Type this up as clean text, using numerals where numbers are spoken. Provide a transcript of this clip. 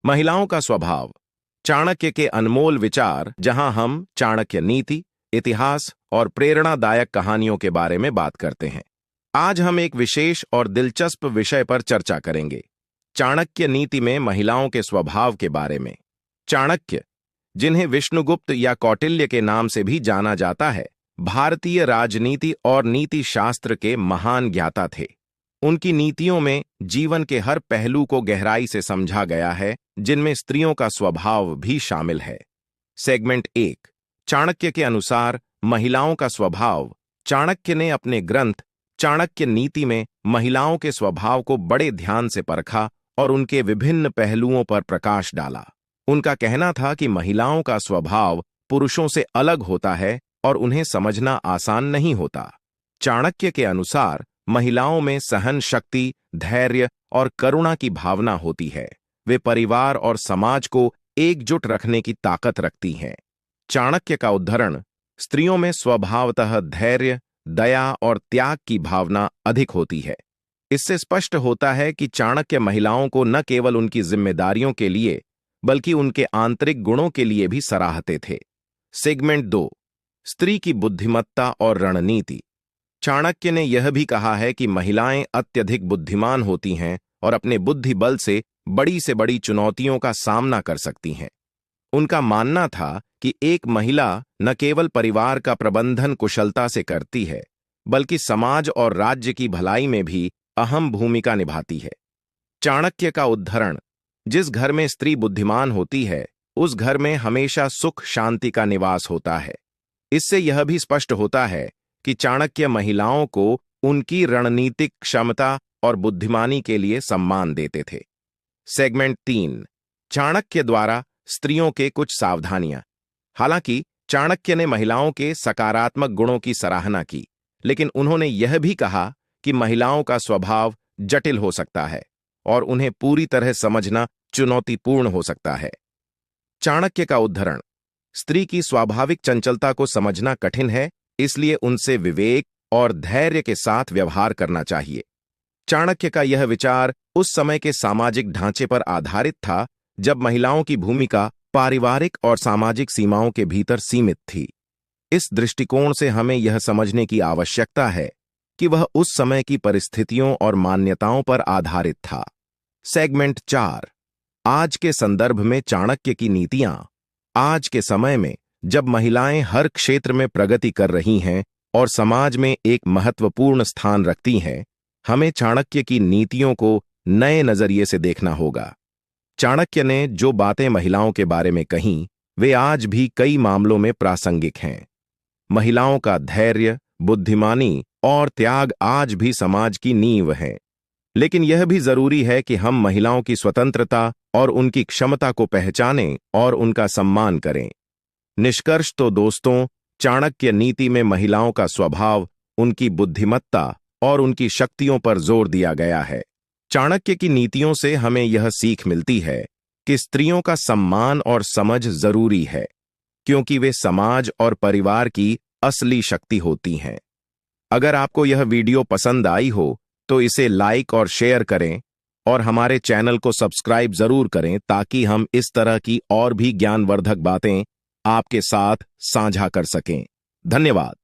महिलाओं का स्वभाव, चाणक्य के अनमोल विचार, जहां हम चाणक्य नीति, इतिहास और प्रेरणादायक कहानियों के बारे में बात करते हैं। आज हम एक विशेष और दिलचस्प विषय पर चर्चा करेंगे, चाणक्य नीति में महिलाओं के स्वभाव के बारे में। चाणक्य, जिन्हें विष्णुगुप्त या कौटिल्य के नाम से भी जाना जाता है, भारतीय राजनीति और नीति शास्त्र के महान ज्ञाता थे। उनकी नीतियों में जीवन के हर पहलू को गहराई से समझा गया है, जिनमें स्त्रियों का स्वभाव भी शामिल है। सेगमेंट 1, चाणक्य के अनुसार महिलाओं का स्वभाव। चाणक्य ने अपने ग्रंथ चाणक्य नीति में महिलाओं के स्वभाव को बड़े ध्यान से परखा और उनके विभिन्न पहलुओं पर प्रकाश डाला। उनका कहना था कि महिलाओं का स्वभाव पुरुषों से अलग होता है और उन्हें समझना आसान नहीं होता। चाणक्य के अनुसार महिलाओं में सहन शक्ति, धैर्य और करुणा की भावना होती है। वे परिवार और समाज को एकजुट रखने की ताकत रखती हैं। चाणक्य का उद्धरण, स्त्रियों में स्वभावतः धैर्य, दया और त्याग की भावना अधिक होती है। इससे स्पष्ट होता है कि चाणक्य महिलाओं को न केवल उनकी जिम्मेदारियों के लिए बल्कि उनके आंतरिक गुणों के लिए भी सराहते थे। सेगमेंट 2, स्त्री की बुद्धिमत्ता और रणनीति। चाणक्य ने यह भी कहा है कि महिलाएं अत्यधिक बुद्धिमान होती हैं और अपने बुद्धि बल से बड़ी चुनौतियों का सामना कर सकती हैं। उनका मानना था कि एक महिला न केवल परिवार का प्रबंधन कुशलता से करती है, बल्कि समाज और राज्य की भलाई में भी अहम भूमिका निभाती है। चाणक्य का उद्धरण, जिस घर में स्त्री बुद्धिमान होती है, उस घर में हमेशा सुख शांति का निवास होता है। इससे यह भी स्पष्ट होता है कि चाणक्य महिलाओं को उनकी रणनीतिक क्षमता और बुद्धिमानी के लिए सम्मान देते थे। सेगमेंट 3, चाणक्य द्वारा स्त्रियों के कुछ सावधानियां। हालांकि चाणक्य ने महिलाओं के सकारात्मक गुणों की सराहना की, लेकिन उन्होंने यह भी कहा कि महिलाओं का स्वभाव जटिल हो सकता है और उन्हें पूरी तरह समझना चुनौतीपूर्ण हो सकता है। चाणक्य का उद्धरण, स्त्री की स्वाभाविक चंचलता को समझना कठिन है, इसलिए उनसे विवेक और धैर्य के साथ व्यवहार करना चाहिए। चाणक्य का यह विचार उस समय के सामाजिक ढांचे पर आधारित था, जब महिलाओं की भूमिका पारिवारिक और सामाजिक सीमाओं के भीतर सीमित थी। इस दृष्टिकोण से हमें यह समझने की आवश्यकता है कि वह उस समय की परिस्थितियों और मान्यताओं पर आधारित था। सेगमेंट 4, आज के संदर्भ में चाणक्य की नीतियां। आज के समय में जब महिलाएं हर क्षेत्र में प्रगति कर रही हैं और समाज में एक महत्वपूर्ण स्थान रखती हैं, हमें चाणक्य की नीतियों को नए नजरिए से देखना होगा। चाणक्य ने जो बातें महिलाओं के बारे में कहीं, वे आज भी कई मामलों में प्रासंगिक हैं। महिलाओं का धैर्य, बुद्धिमानी और त्याग आज भी समाज की नींव हैं। लेकिन यह भी जरूरी है कि हम महिलाओं की स्वतंत्रता और उनकी क्षमता को पहचानें और उनका सम्मान करें। निष्कर्ष तो दोस्तों, चाणक्य नीति में महिलाओं का स्वभाव, उनकी बुद्धिमत्ता और उनकी शक्तियों पर जोर दिया गया है। चाणक्य की नीतियों से हमें यह सीख मिलती है कि स्त्रियों का सम्मान और समझ जरूरी है, क्योंकि वे समाज और परिवार की असली शक्ति होती हैं। अगर आपको यह वीडियो पसंद आई हो तो इसे लाइक और शेयर करें और हमारे चैनल को सब्सक्राइब जरूर करें, ताकि हम इस तरह की और भी ज्ञानवर्धक बातें आपके साथ साझा कर सकें। धन्यवाद।